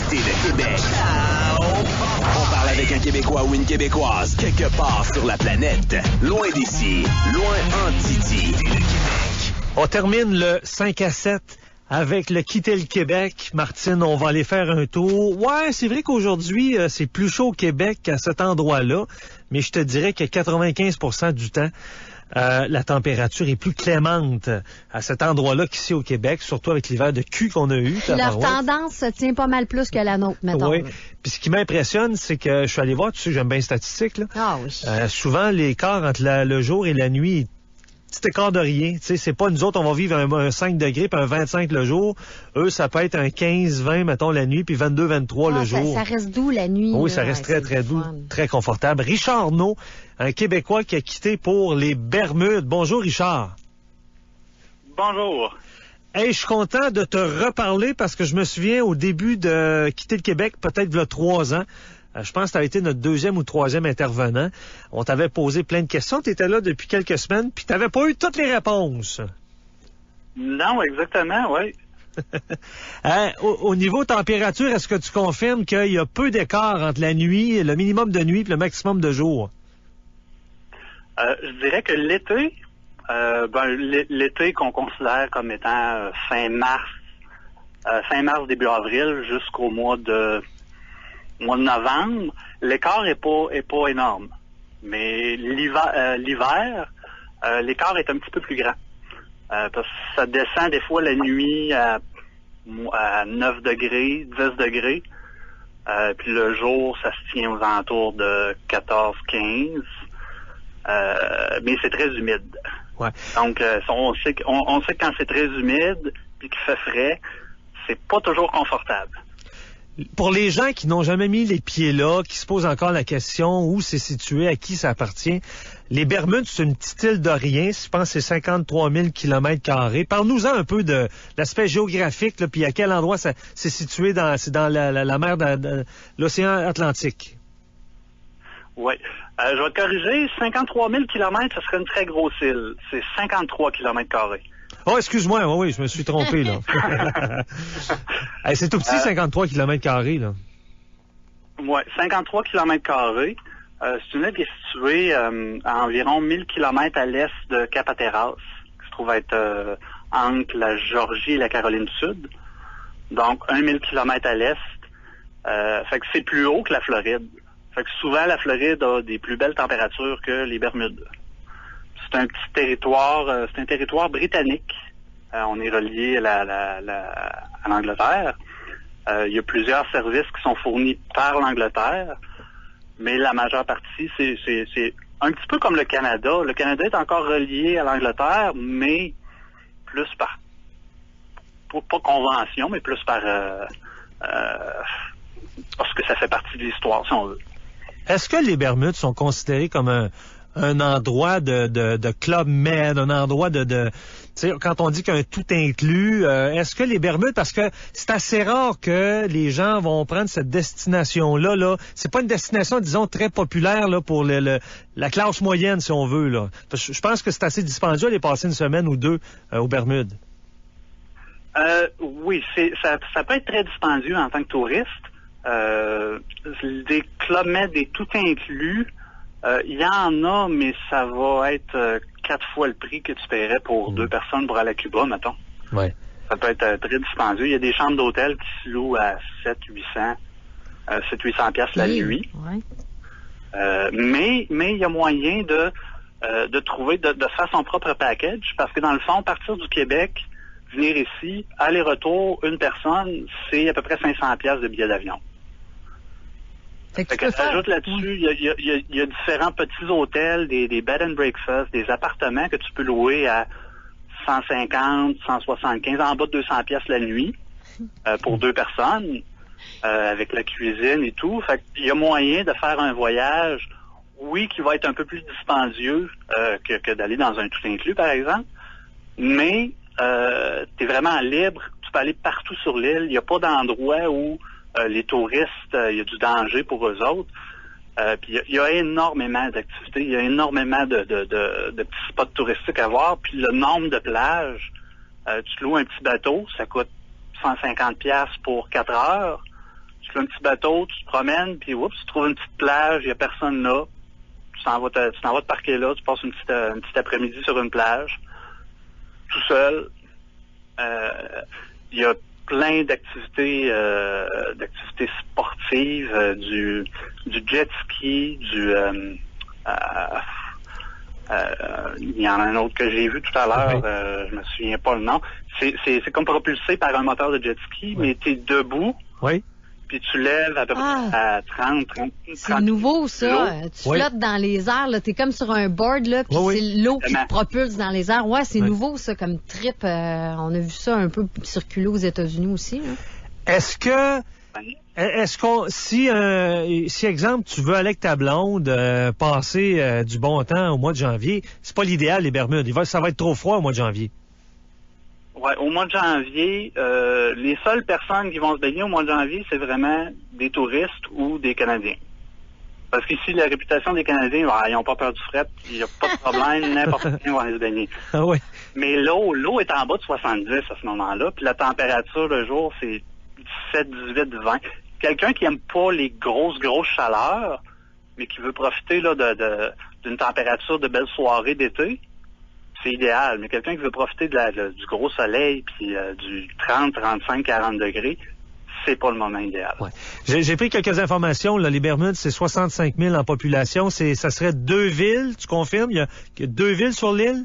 l'actualité de Québec. On parle avec un Québécois ou une Québécoise, quelque part sur la planète, loin d'ici, loin en Titi. On termine le 5 à 7 avec le Quitter le Québec. Martine, on va aller faire un tour. Ouais, c'est vrai qu'aujourd'hui, c'est plus chaud au Québec qu'à cet endroit-là, mais je te dirais que 95% du temps, la température est plus clémente à cet endroit-là qu'ici au Québec, surtout avec l'hiver de cul qu'on a eu. Leur tendance se tient pas mal plus que la nôtre, mettons. Oui. Puis ce qui m'impressionne, c'est que je suis allé voir, tu sais, j'aime bien les statistiques, là. Ah oui. Souvent, l'écart entre le jour et la nuit, petit écart de rien. Tu sais, c'est pas nous autres, on va vivre un 5 degrés puis un 25 le jour. Eux, ça peut être un 15, 20, mettons, la nuit, puis 22, 23 le jour. Ça reste doux la nuit. Oui, ça reste très, très doux, très confortable. Richard Naud, un Québécois qui a quitté pour les Bermudes. Bonjour, Richard. Bonjour. Hey, je suis content de te reparler parce que je me souviens au début de quitter le Québec, peut-être il y a 3 ans. Je pense que tu as été notre 2e ou 3e intervenant. On t'avait posé plein de questions. Tu étais là depuis quelques semaines, puis tu n'avais pas eu toutes les réponses. Non, exactement, oui. Hein, au niveau température, est-ce que tu confirmes qu'il y a peu d'écart entre la nuit, le minimum de nuit et le maximum de jour? Je dirais que l'été, l'été qu'on considère comme étant fin mars, début avril, jusqu'au mois de novembre, l'écart est pas énorme. Mais l'hiver, l'écart est un petit peu plus grand. Parce que ça descend des fois la nuit à 9 degrés, 10 degrés. Puis le jour, ça se tient aux alentours de 14, 15. Mais c'est très humide. Ouais. Donc, on sait que quand c'est très humide puis qu'il fait frais, c'est pas toujours confortable. Pour les gens qui n'ont jamais mis les pieds là, qui se posent encore la question où c'est situé, à qui ça appartient, les Bermudes, c'est une petite île de rien. Je pense que c'est 53 000 km². Parle-nous-en un peu de l'aspect géographique, là, puis à quel endroit c'est situé c'est dans la mer de l'océan Atlantique. Oui. Je vais te corriger, 53 000 km, ce serait une très grosse île. C'est 53 km². Oh, excuse-moi, oui, je me suis trompé, là. Hey, c'est tout petit, 53 km², là. Oui, 53 km². C'est une île qui est située à environ 1000 km à l'est de Cap Hatteras, qui se trouve être entre la Géorgie et la Caroline du Sud. Donc, 1000 km à l'est. Fait que c'est plus haut que la Floride. Fait que souvent, la Floride a des plus belles températures que les Bermudes. C'est un petit territoire, c'est un territoire britannique. On est relié à l'Angleterre. Il y a plusieurs services qui sont fournis par l'Angleterre, mais la majeure partie, c'est un petit peu comme le Canada. Le Canada est encore relié à l'Angleterre, mais plus par, pas convention, mais plus par parce que ça fait partie de l'histoire, si on veut. Est-ce que les Bermudes sont considérés comme un endroit de Club Med, un endroit tu sais, quand on dit qu'un tout inclus, est-ce que les Bermudes, parce que c'est assez rare que les gens vont prendre cette destination-là, là, c'est pas une destination, disons, très populaire là pour la classe moyenne, si on veut, là. Je pense que c'est assez dispendieux d'aller passer une semaine ou deux aux Bermudes. Oui, ça peut être très dispendieux en tant que touriste. Des Club Med, des tout inclus, il y en a, mais ça va être 4 fois le prix que tu paierais pour 2 personnes pour aller à Cuba, mettons. Ouais. Ça peut être très dispendieux. Il y a des chambres d'hôtel qui se louent à 700-800 piastres la nuit. Ouais. Mais il y a moyen de trouver, de faire son propre package, parce que dans le fond, partir du Québec, venir ici, aller-retour, une personne, c'est à peu près 500 piastres de billets d'avion. Fait que j'ajoute là-dessus, il y a différents petits hôtels, des bed and breakfast, des appartements que tu peux louer à 150, 175, en bas de 200 piastres la nuit pour 2 personnes, avec la cuisine et tout. Fait qu'il y a moyen de faire un voyage, oui, qui va être un peu plus dispendieux que d'aller dans un tout inclus, par exemple, mais tu es vraiment libre, tu peux aller partout sur l'île, il n'y a pas d'endroit où les touristes, il y a du danger pour eux autres. Puis il y a énormément d'activités, il y a énormément de petits spots touristiques à voir. Puis le nombre de plages, tu loues un petit bateau, ça coûte 150$ pour 4 heures. Tu fais un petit bateau, tu te promènes, puis oups, tu trouves une petite plage, il n'y a personne là. Tu t'en vas te parquer là, tu passes une petite après-midi sur une plage, tout seul. Il y a plein d'activités sportives, du jet ski, il y en a un autre que j'ai vu tout à l'heure, je me souviens pas le nom. C'est comme propulsé par un moteur de jet ski, mais tu es debout. Oui. Puis tu lèves à peu près à 30. C'est nouveau, ça. Tu flottes dans les airs, là. T'es comme sur un board, là, puis c'est l'eau qui te propulse dans les airs. Ouais, c'est nouveau, ça, comme trip. On a vu ça un peu circuler aux États-Unis aussi, hein. Si exemple, tu veux aller avec ta blonde, passer du bon temps au mois de janvier, c'est pas l'idéal, les Bermudes. Ça va être trop froid au mois de janvier. Ouais, au mois de janvier, les seules personnes qui vont se baigner au mois de janvier, c'est vraiment des touristes ou des Canadiens. Parce qu'ici, la réputation des Canadiens, ils n'ont pas peur du fret, il n'y a pas de problème, n'importe qui va aller se baigner. Ah oui. Mais l'eau est en bas de 70 à ce moment-là, puis la température le jour, c'est 17, 18, 20. Quelqu'un qui aime pas les grosses chaleurs, mais qui veut profiter là d'une température de belle soirée d'été, c'est idéal. Mais quelqu'un qui veut profiter du gros soleil puis du 30, 35, 40 degrés, c'est pas le moment idéal. Ouais. J'ai pris quelques informations. Là, les Bermudes, c'est 65 000 en population. Ça serait 2 villes, tu confirmes? Il y a 2 villes sur l'île?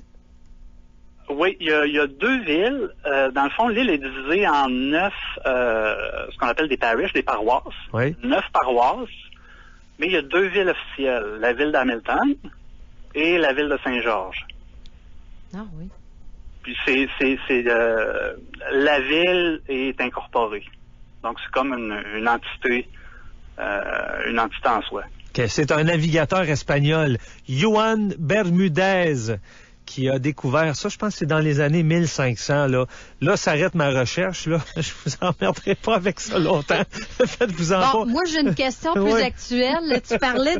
Oui, il y a 2 villes. Dans le fond, l'île est divisée en 9, ce qu'on appelle des parishes, des paroisses. Oui. 9 paroisses. Mais il y a 2 villes officielles. La ville d'Hamilton et la ville de Saint-Georges. Ah oui. Puis la ville est incorporée. Donc c'est comme une entité en soi. Okay. C'est un navigateur espagnol, Juan Bermudez, qui a découvert ça. Je pense que c'est dans les années 1500. Là, s'arrête ma recherche. Là, je vous emmerderai pas avec ça longtemps. Faites-vous-en pas. Moi, j'ai une question plus actuelle. Tu parlais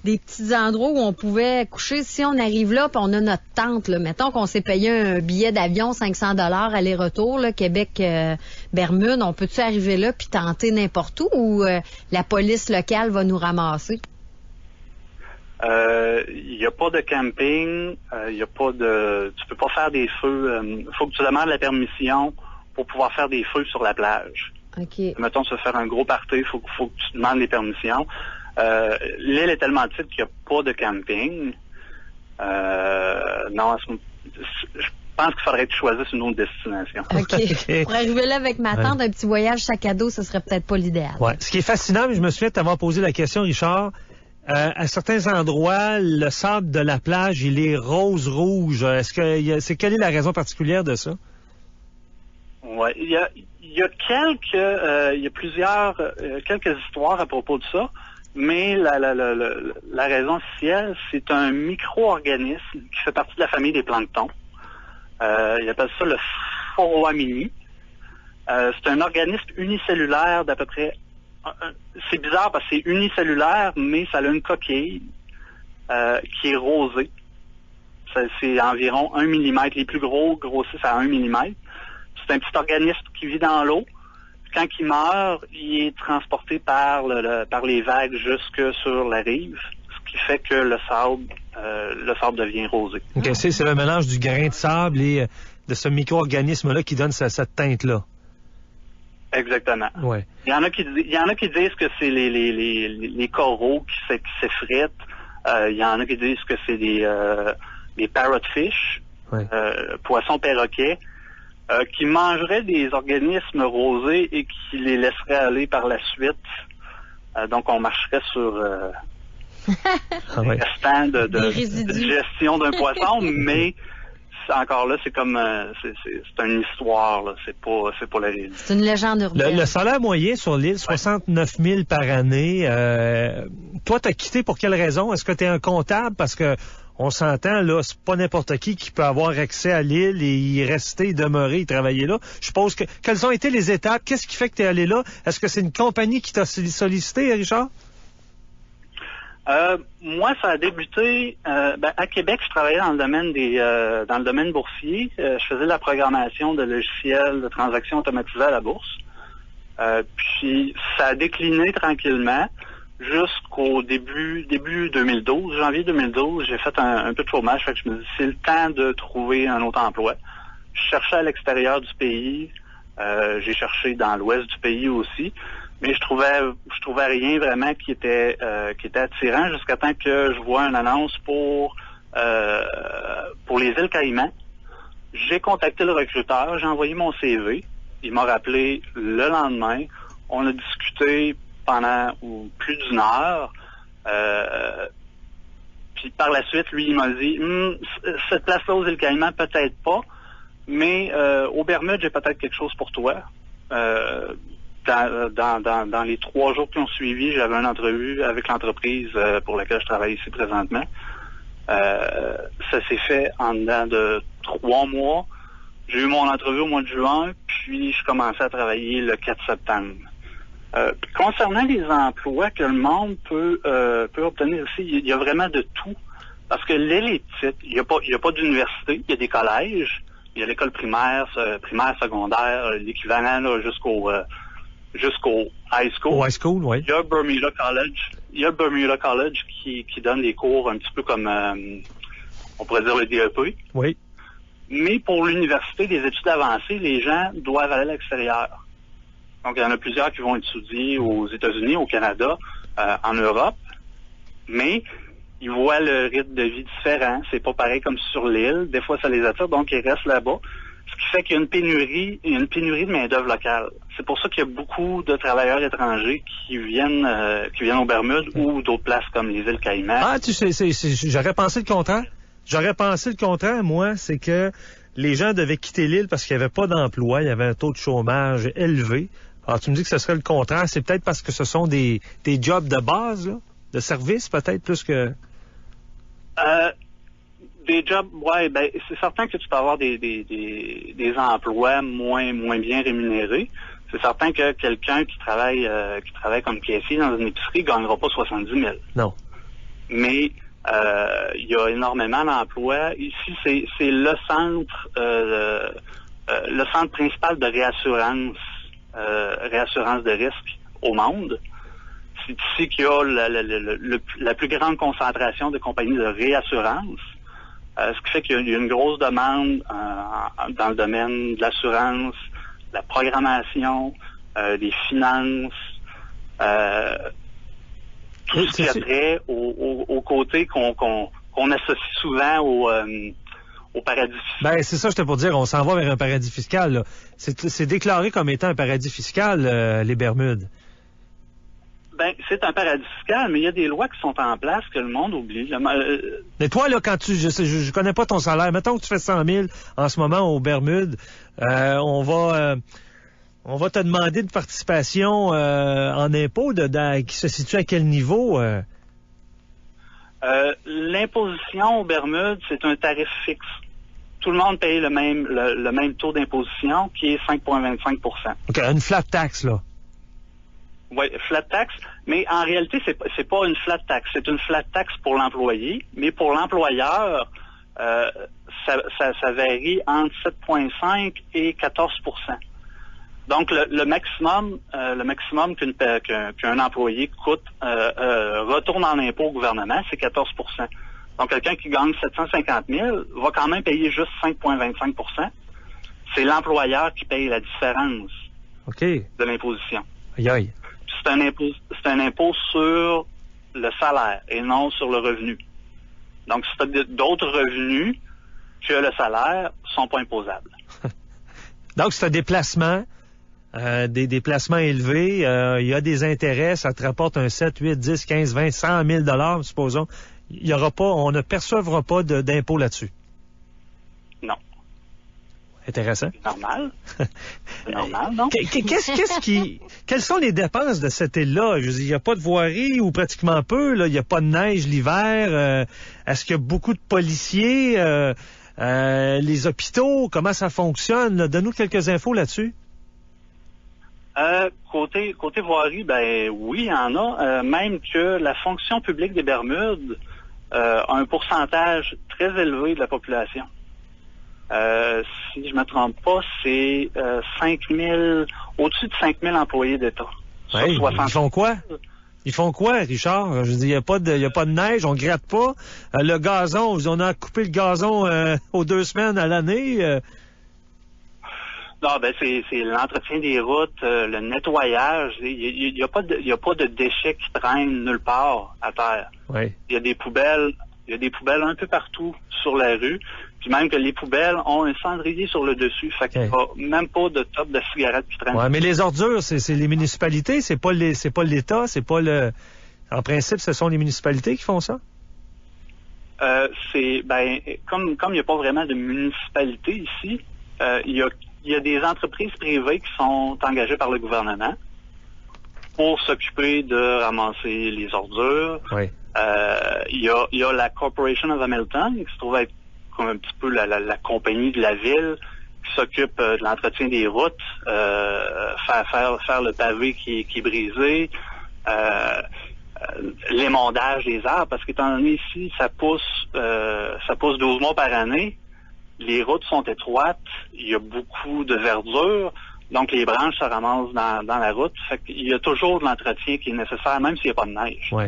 des petits endroits où on pouvait coucher. Si on arrive là, puis on a notre tente, là, mettons qu'on s'est payé un billet d'avion, 500 $ aller-retour, là, Québec-Bermude, on peut-tu arriver là puis tenter n'importe où ou la police locale va nous ramasser? Il n'y a pas de camping, il y a pas de... Tu peux pas faire des feux. Il faut que tu demandes la permission pour pouvoir faire des feux sur la plage. OK. Mettons, tu veux faire un gros party, il faut que tu demandes les permissions. L'île est tellement petite qu'il n'y a pas de camping. Non, je pense qu'il faudrait que tu choisisses une autre destination. OK. Pour arriver là avec ma tante, un petit voyage sac à dos, ce serait peut-être pas l'idéal. Ouais. Ce qui est fascinant, mais je me souviens de t'avoir posé la question, Richard, à certains endroits, le sable de la plage, il est rose-rouge. Quelle est la raison particulière de ça? Ouais, il y a quelques histoires à propos de ça. Mais la raison officielle, c'est un micro-organisme qui fait partie de la famille des planctons. Ils appellent ça le Foraminii. C'est un organisme unicellulaire d'à peu près... C'est bizarre parce que c'est unicellulaire, mais ça a une coquille qui est rosée. C'est environ 1 mm. Les plus gros grossissent à 1 mm. C'est un petit organisme qui vit dans l'eau. Quand il meurt, il est transporté par les vagues jusque sur la rive, ce qui fait que le sable devient rosé. Okay, c'est le mélange du grain de sable et de ce micro-organisme-là qui donne cette teinte-là. Exactement. Ouais. Il y en a qui disent que c'est les coraux qui s'effritent. Il y en a qui disent que c'est des parrotfish, poissons perroquets. Qui mangeraient des organismes rosés et qui les laisseraient aller par la suite. Donc, on marcherait sur les restants de gestion d'un poisson, mais encore là, c'est comme c'est une histoire, là. C'est pas la réalité. C'est une légende urbaine. Le salaire moyen sur l'île, 69 000 par année. Toi, t'as quitté pour quelle raison? Est-ce que tu es un comptable? Parce que on s'entend, là, c'est pas n'importe qui peut avoir accès à l'île et y rester, y demeurer, y travailler là. Je suppose que... Quelles ont été les étapes? Qu'est-ce qui fait que tu es allé là? Est-ce que c'est une compagnie qui t'a sollicité, Richard? Moi, ça a débuté... à Québec, je travaillais dans le domaine boursier. Je faisais de la programmation de logiciels de transactions automatisées à la bourse. Puis ça a décliné tranquillement jusqu'au début 2012, janvier 2012. J'ai fait un peu de chômage, fait que je me dis c'est le temps de trouver un autre emploi. Je cherchais à l'extérieur du pays, j'ai cherché dans l'ouest du pays aussi, mais je trouvais rien vraiment qui était attirant jusqu'à temps que je vois une annonce pour les îles Caïmans. J'ai contacté le recruteur, j'ai envoyé mon CV. Il m'a rappelé le lendemain. On a discuté pendant plus d'une heure. Puis par la suite, lui, il m'a dit cette place-là aux îles Caïmans, peut-être pas, mais aux Bermudes, j'ai peut-être quelque chose pour toi. Dans les 3 jours qui ont suivi, j'avais une entrevue avec l'entreprise pour laquelle je travaille ici présentement. Ça s'est fait en dedans de 3 mois. J'ai eu mon entrevue au mois de juin, puis je commençais à travailler le 4 septembre. Concernant les emplois que le monde peut obtenir ici, il y a vraiment de tout. Parce que l'île est petite, il y a pas d'université, il y a des collèges, il y a l'école primaire, secondaire, l'équivalent là, jusqu'au high school. Au high school, oui. Il y a Bermuda College qui donne des cours un petit peu comme on pourrait dire le DEP. Oui. Mais pour l'université, des études avancées, les gens doivent aller à l'extérieur. Donc, il y en a plusieurs qui vont étudier aux États-Unis, au Canada, en Europe. Mais ils voient le rythme de vie différent. C'est pas pareil comme sur l'île. Des fois, ça les attire, donc ils restent là-bas. Ce qui fait qu'il y a une pénurie de main-d'œuvre locale. C'est pour ça qu'il y a beaucoup de travailleurs étrangers qui viennent aux Bermudes ou d'autres places comme les îles Caïmans. Ah, tu sais, j'aurais pensé le contraire. Moi, c'est que les gens devaient quitter l'île parce qu'il n'y avait pas d'emploi, il y avait un taux de chômage élevé. Alors, tu me dis que ce serait le contraire. C'est peut-être parce que ce sont des jobs de base, là, de service, peut-être, plus que... Des jobs, ouais, ben c'est certain que tu peux avoir des emplois moins bien rémunérés. C'est certain que quelqu'un qui travaille comme caissier dans une épicerie gagnera pas 70 000. Non. Mais il y a énormément d'emplois. Ici, c'est le centre principal de réassurance de risque au monde. C'est ici qu'il y a la plus grande concentration de compagnies de réassurance. Ce qui fait qu'il y a une grosse demande dans le domaine de l'assurance, la programmation, des finances, tout ce qui a trait au côté qu'on associe souvent au paradis fiscal. Ben, c'est ça, j'étais pour dire, on s'en va vers un paradis fiscal, là. C'est déclaré comme étant un paradis fiscal, les Bermudes. Ben, c'est un paradis fiscal, mais il y a des lois qui sont en place que le monde oublie. Mais toi, là, quand je connais pas ton salaire, mettons que tu fais 100 000 en ce moment aux Bermudes, on va te demander une participation en impôt qui se situe à quel niveau? L'imposition aux Bermudes, c'est un tarif fixe. Tout le monde paye le même taux d'imposition, qui est 5,25 %. OK, une flat tax, là. Oui, flat tax, mais en réalité, c'est pas une flat tax, c'est une flat tax pour l'employé, mais pour l'employeur, ça varie entre 7,5 et 14 %. Donc, le maximum qu'un employé coûte retourne en impôt au gouvernement, c'est 14 %. Donc, quelqu'un qui gagne 750 000 va quand même payer juste 5,25 %. C'est l'employeur qui paye la différence de l'imposition. Aïe aïe. C'est un impôt sur le salaire et non sur le revenu. Donc, si tu as d'autres revenus que le salaire, ne sont pas imposables. Donc, c'est un déplacement, des déplacements élevés, il y a des intérêts, ça te rapporte un 7, 8, 10, 15, 20, 100 000 supposons. On ne percevra pas d'impôt là-dessus. Non. Intéressant. C'est normal. C'est normal, non? Quelles sont les dépenses de cette île-là? Je veux dire, il n'y a pas de voirie ou pratiquement peu, là. Il n'y a pas de neige l'hiver. Est-ce qu'il y a beaucoup de policiers? Les hôpitaux, comment ça fonctionne? Là? Donne-nous quelques infos là-dessus. Côté voirie, ben oui, il y en a. Même que la fonction publique des Bermudes a un pourcentage très élevé de la population. Si je me trompe pas, c'est au-dessus de 5 000 employés d'État. Hey, ils font quoi? Ils font quoi, Richard? Je dis, il y a pas de neige, on gratte pas. Le gazon, on a coupé le gazon aux 2 semaines à l'année. Non, ben c'est l'entretien des routes, le nettoyage. Il y a pas de déchets qui traînent nulle part à terre. Oui. Il y a des poubelles un peu partout sur la rue. Puis même que les poubelles ont un cendrier sur le dessus. Fait qu'il n'y a même pas de top de cigarettes qui traînent. Ouais, mais les ordures, c'est les municipalités, c'est pas l'État, c'est pas le. En principe, ce sont les municipalités qui font ça? Comme il n'y a pas vraiment de municipalité ici, il y a des entreprises privées qui sont engagées par le gouvernement pour s'occuper de ramasser les ordures. Oui. Il y a la Corporation of Hamilton, qui se trouve être comme un petit peu la compagnie de la ville, qui s'occupe de l'entretien des routes, faire le pavé qui est brisé, l'émondage des arbres, parce qu'étant donné ici, ça pousse 12 mois par année, les routes sont étroites, il y a beaucoup de verdure, donc les branches se ramassent dans la route. Fait qu'il y a toujours de l'entretien qui est nécessaire, même s'il n'y a pas de neige. Oui.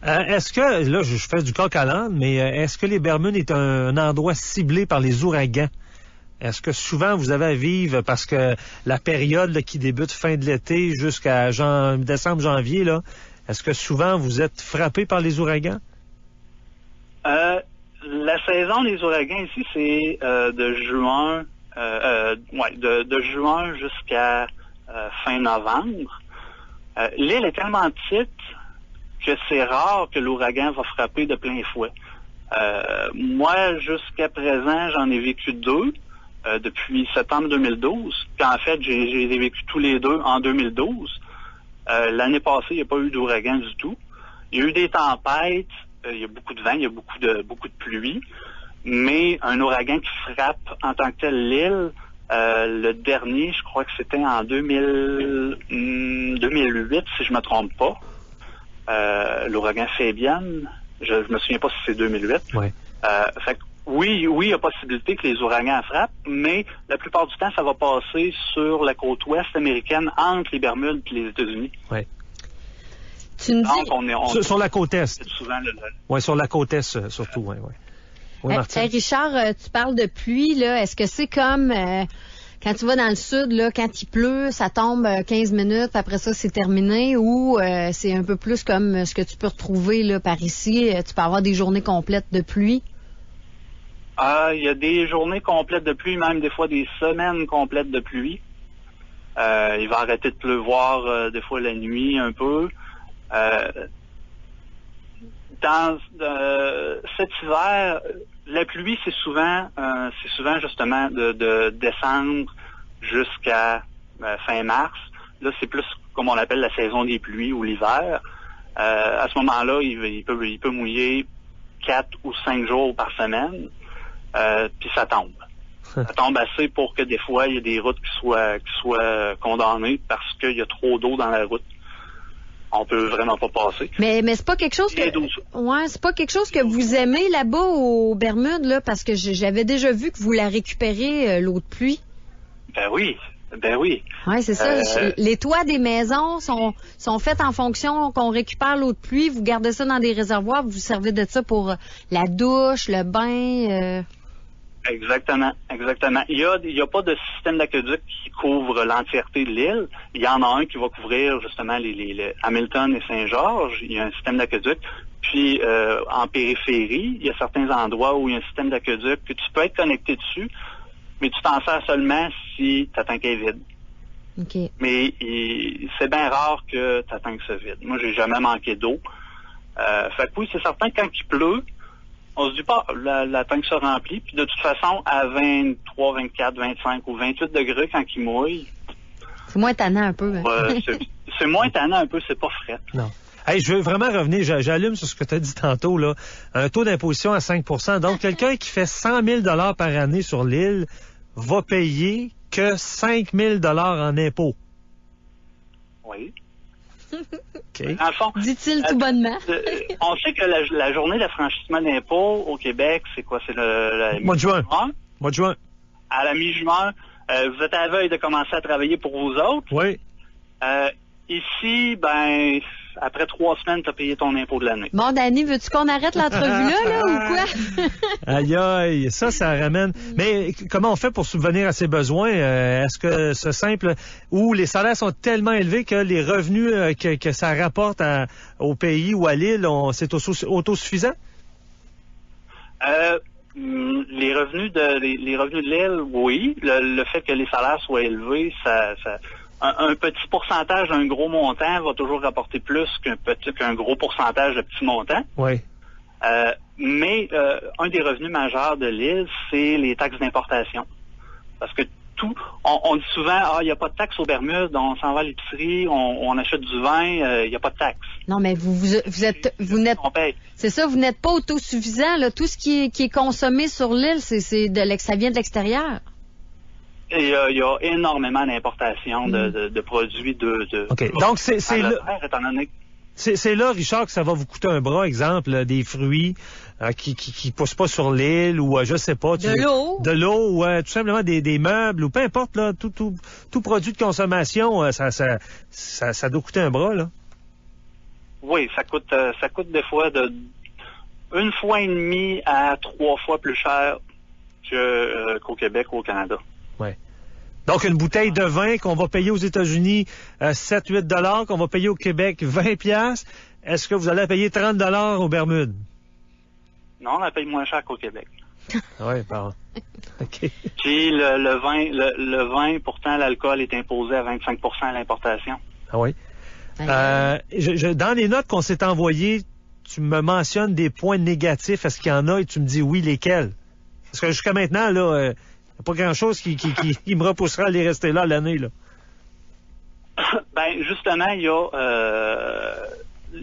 Est-ce que, là, je fais du coq à l'âne, mais est-ce que les Bermudes est un endroit ciblé par les ouragans? Est-ce que souvent vous avez à vivre, parce que la période là, qui débute fin de l'été jusqu'à décembre, janvier, là, est-ce que souvent vous êtes frappé par les ouragans? La saison des ouragans ici, c'est de juin jusqu'à fin novembre. L'île est tellement petite que c'est rare que l'ouragan va frapper de plein fouet. Moi, jusqu'à présent, j'en ai vécu 2 depuis septembre 2012. Puis en fait, j'ai vécu tous les 2 en 2012. L'année passée, il n'y a pas eu d'ouragan du tout. Il y a eu des tempêtes, il y a beaucoup de vent, il y a beaucoup de pluie. Mais un ouragan qui frappe en tant que tel l'île, le dernier, je crois que c'était en 2008, si je me trompe pas. L'ouragan Fabian, je me souviens pas si c'est 2008. Ouais. Fait que oui, il y a possibilité que les ouragans frappent, mais la plupart du temps, ça va passer sur la côte ouest américaine, entre les Bermudes et les États-Unis. Oui. Tu me dis... Sur la côte est. Souvent Oui, sur la côte est, surtout, oui. Oui, Martine. Richard, tu parles de pluie, là. Est-ce que c'est comme quand tu vas dans le sud, là, quand il pleut, ça tombe 15 minutes, après ça, c'est terminé, ou c'est un peu plus comme ce que tu peux retrouver là, par ici? Tu peux avoir des journées complètes de pluie? Il y a des journées complètes de pluie, même des fois des semaines complètes de pluie. Il va arrêter de pleuvoir des fois la nuit un peu. Dans cet hiver, la pluie, c'est souvent justement de décembre jusqu'à fin mars. Là, c'est plus comme on appelle la saison des pluies ou l'hiver. À ce moment-là, il peut mouiller 4 ou 5 jours par semaine, puis ça tombe. Ça tombe assez pour que des fois, il y a des routes qui soient condamnées parce qu'il y a trop d'eau dans la route. On peut vraiment pas passer. Mais c'est pas quelque chose c'est pas quelque chose que vous aimez là-bas aux Bermudes, là, parce que j'avais déjà vu que vous la récupérez, l'eau de pluie. Ben oui. Oui, c'est ça. Les toits des maisons sont faits en fonction qu'on récupère l'eau de pluie. Vous gardez ça dans des réservoirs, vous servez de ça pour la douche, le bain. Exactement. Il y a pas de système d'aqueduc qui couvre l'entièreté de l'île. Il y en a un qui va couvrir justement les Hamilton et Saint-Georges. Il y a un système d'aqueduc. Puis en périphérie, il y a certains endroits où il y a un système d'aqueduc que tu peux être connecté dessus, mais tu t'en sers seulement si ta tank est vide. Okay. Mais c'est bien rare que ta tank se vide. Moi, j'ai jamais manqué d'eau. Fait que oui, c'est certain que quand il pleut, on se dit pas, la tank se remplit, puis de toute façon, à 23, 24, 25 ou 28 degrés quand il mouille... C'est moins tannant un peu. Hein? C'est moins tannant un peu, c'est pas frais. Non. Hey, je veux vraiment revenir, j'allume sur ce que tu as dit tantôt, là. Un taux d'imposition à 5 %. Donc, quelqu'un qui fait 100 000 $ par année sur l'île va payer que 5 000 $ en impôts. Oui. Okay. En fond, dit-il tout bonnement. On sait que la journée d'affranchissement d'impôts au Québec, c'est quoi? C'est le mois de juin. Mois de juin. À la mi-juin, Vous êtes à la veille de commencer à travailler pour vous autres. Oui. Ici, ben, après 3 semaines, tu as payé ton impôt de l'année. Bon, Danny, veux-tu qu'on arrête l'entrevue là, ou quoi? Aïe, aïe, ça ramène. Mais comment on fait pour subvenir à ses besoins? Est-ce que c'est simple, où les salaires sont tellement élevés que les revenus que ça rapporte au pays ou à l'île, c'est autosuffisant? Les revenus de l'île, oui. Le fait que les salaires soient élevés, un petit pourcentage d'un gros montant va toujours rapporter plus qu'un gros pourcentage de petits montants. Oui. Mais un des revenus majeurs de l'île, c'est les taxes d'importation. Parce que on dit souvent, il n'y a pas de taxes aux Bermudes, on s'en va à l'épicerie, on achète du vin, il n'y a pas de taxes. Non, mais vous n'êtes, c'est ça, vous n'êtes pas autosuffisant, là. Tout ce qui est consommé sur l'île, ça vient de l'extérieur. Il y a énormément d'importations de produits OK. Donc, c'est là, étant donné... c'est là, Richard, que ça va vous coûter un bras, exemple, des fruits qui poussent pas sur l'île ou je sais pas. De l'eau ou tout simplement des meubles ou peu importe, là, tout produit de consommation, ça doit coûter un bras, là. Oui, ça coûte des fois de 1,5 fois à 3 fois plus cher qu'au Québec ou au Canada. Oui. Donc, une bouteille de vin qu'on va payer aux États-Unis 7-8 $, qu'on va payer au Québec 20 $, est-ce que vous allez payer 30 $ aux Bermudes? Non, on la paye moins cher qu'au Québec. Oui, pardon. OK. Puis le vin, pourtant, l'alcool est imposé à 25 % à l'importation. Ah oui? Dans les notes qu'on s'est envoyées, tu me mentionnes des points négatifs. Est-ce qu'il y en a et tu me dis oui, lesquels? Parce que jusqu'à maintenant, là... Il n'y a pas grand-chose qui me repoussera à aller rester là l'année, là. Ben, justement, il y a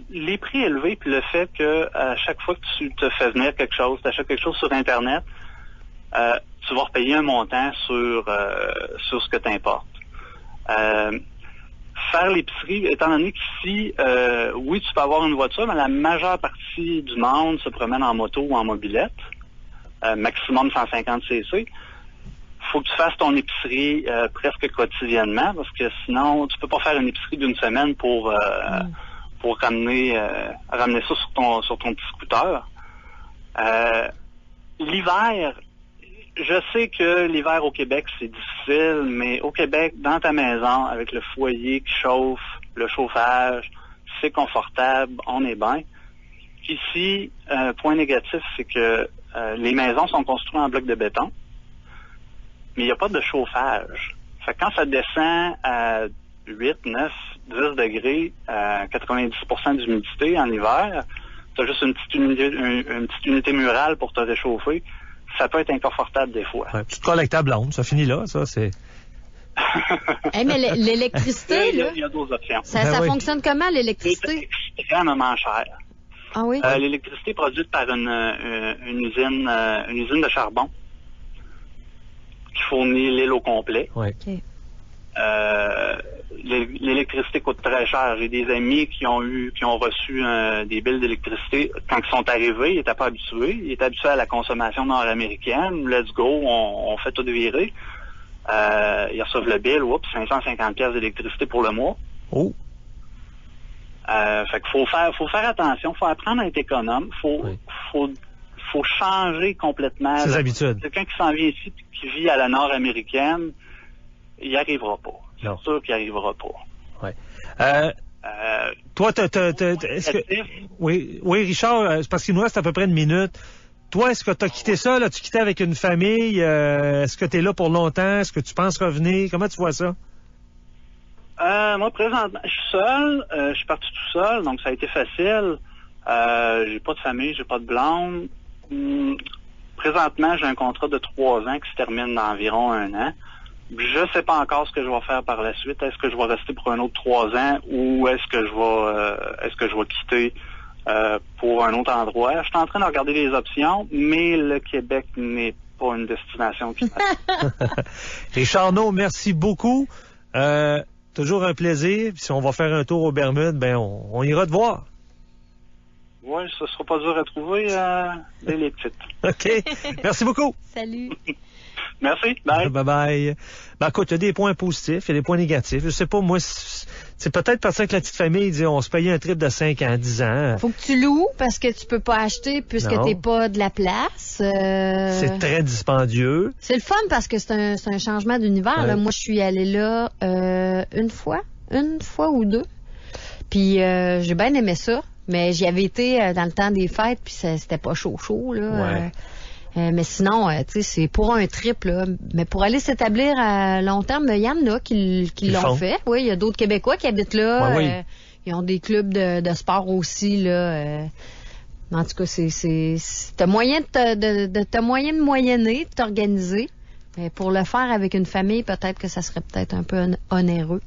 les prix élevés, puis le fait que à chaque fois que tu te fais venir quelque chose, tu achètes quelque chose sur Internet, tu vas repayer un montant sur ce que tu importes. Faire l'épicerie, étant donné qu'ici, oui, tu peux avoir une voiture, mais la majeure partie du monde se promène en moto ou en mobilette, maximum 150 cc. Faut que tu fasses ton épicerie presque quotidiennement, parce que sinon, tu peux pas faire une épicerie d'une semaine pour ramener ça sur ton petit scooter. L'hiver, je sais que l'hiver au Québec, c'est difficile, mais au Québec, dans ta maison, avec le foyer qui chauffe, le chauffage, c'est confortable, on est bien. Ici, point négatif, c'est que les maisons sont construites en blocs de béton, mais il n'y a pas de chauffage. Fait que quand ça descend à 8, 9, 10 degrés, à 90 % d'humidité en hiver, tu as juste une petite unité murale pour te réchauffer. Ça peut être inconfortable des fois. Ouais, petite collectable blonde, ça finit là, ça, c'est... Hey, mais l'électricité, là... Il y a d'autres options. Ça fonctionne comment, l'électricité? C'est extrêmement cher. Ah oui? L'électricité produite par une usine de charbon qui fournit l'île au complet. Oui. Okay. L'électricité coûte très cher. J'ai des amis qui ont reçu des billes d'électricité quand ils sont arrivés. Ils n'étaient pas habitués. Ils étaient habitués à la consommation nord-américaine. Let's go, on fait tout virer. Ils reçoivent le bill, 550 $ d'électricité pour le mois. Oh. Fait qu'il faut faire attention, faut apprendre à être économe, faut changer complètement ses habitudes. Quelqu'un qui s'en vient ici et qui vit à la nord-américaine, il n'y arrivera pas. Non. C'est sûr qu'il n'y arrivera pas. Ouais. Toi, est-ce que... Oui, Richard, c'est parce qu'il nous reste à peu près 1 minute. Toi, est-ce que tu as quitté ça, là? Tu quittais avec une famille? Est-ce que tu es là pour longtemps? Est-ce que tu penses revenir? Comment tu vois ça? Moi, présentement, je suis seul. Je suis parti tout seul, donc ça a été facile. J'ai pas de famille, j'ai pas de blonde. Présentement, j'ai un contrat de 3 ans qui se termine dans environ 1 an. Je sais pas encore ce que je vais faire par la suite. Est-ce que je vais rester pour un autre 3 ans ou est-ce que je vais quitter pour un autre endroit? Je suis en train de regarder les options, mais le Québec n'est pas une destination qui Richard Naud, merci beaucoup. Toujours un plaisir. Puis si on va faire un tour aux Bermudes, ben on ira te voir. Oui, ce sera pas dur à trouver dès les petites. OK. Merci beaucoup. Salut. Merci. Bye. Bye-bye. Ben, écoute, il y a des points positifs, il y a des points négatifs. Je sais pas, moi, c'est peut-être parce que la petite famille dit on se payait un trip de 5 à 10 ans. Faut que tu loues parce que tu peux pas acheter puisque t'es pas de la place. C'est très dispendieux. C'est le fun parce que c'est un changement d'univers. Ouais. Là. Moi, je suis allée là une fois ou deux. Puis j'ai bien aimé ça. Mais j'y avais été dans le temps des fêtes, puis c'était pas chaud, là. Ouais. Mais sinon, tu sais, c'est pour un trip, là. Mais pour aller s'établir à long terme, il y en a qui l'ont fait. Oui, il y a d'autres Québécois qui habitent là. Ouais, oui. Ils ont des clubs de sport aussi, là. En tout cas, t'as moyen de moyenner, de t'organiser. Mais pour le faire avec une famille, peut-être que ça serait peut-être un peu onéreux.